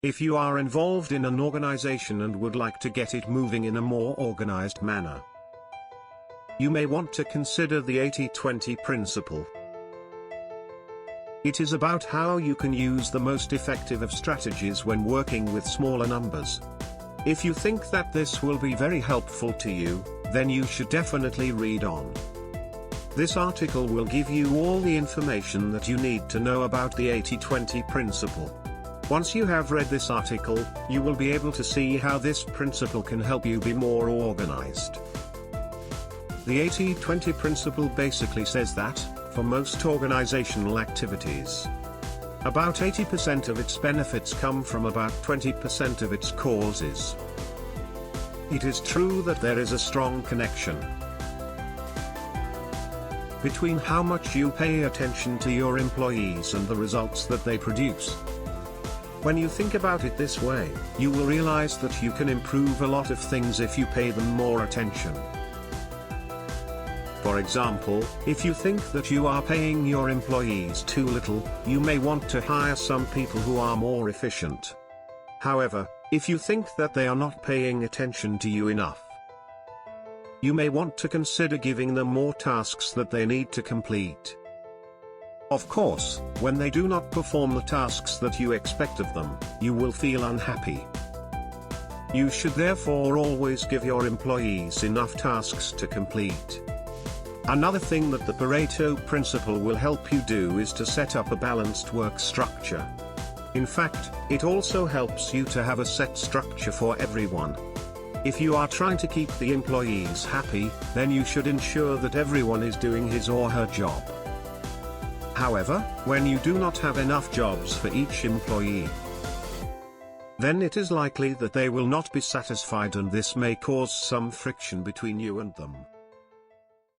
If you are involved in an organization and would like to get it moving in a more organized manner, you may want to consider the 80-20 principle. It is about how you can use the most effective of strategies when working with smaller numbers. If you think that this will be very helpful to you, then you should definitely read on. This article will give you all the information that you need to know about the 80-20 principle. Once you have read this article, you will be able to see how this principle can help you be more organized. The 80-20 principle basically says that, for most organizational activities, about 80% of its benefits come from about 20% of its causes. It is true that there is a strong connection between how much you pay attention to your employees and the results that they produce. When you think about it this way, you will realize that you can improve a lot of things if you pay them more attention. For example, if you think that you are paying your employees too little, you may want to hire some people who are more efficient. However, if you think that they are not paying attention to you enough, you may want to consider giving them more tasks that they need to complete. Of course, when they do not perform the tasks that you expect of them, you will feel unhappy. You should therefore always give your employees enough tasks to complete. Another thing that the Pareto principle will help you do is to set up a balanced work structure. In fact, it also helps you to have a set structure for everyone. If you are trying to keep the employees happy, then you should ensure that everyone is doing his or her job. However, when you do not have enough jobs for each employee, then it is likely that they will not be satisfied, and this may cause some friction between you and them.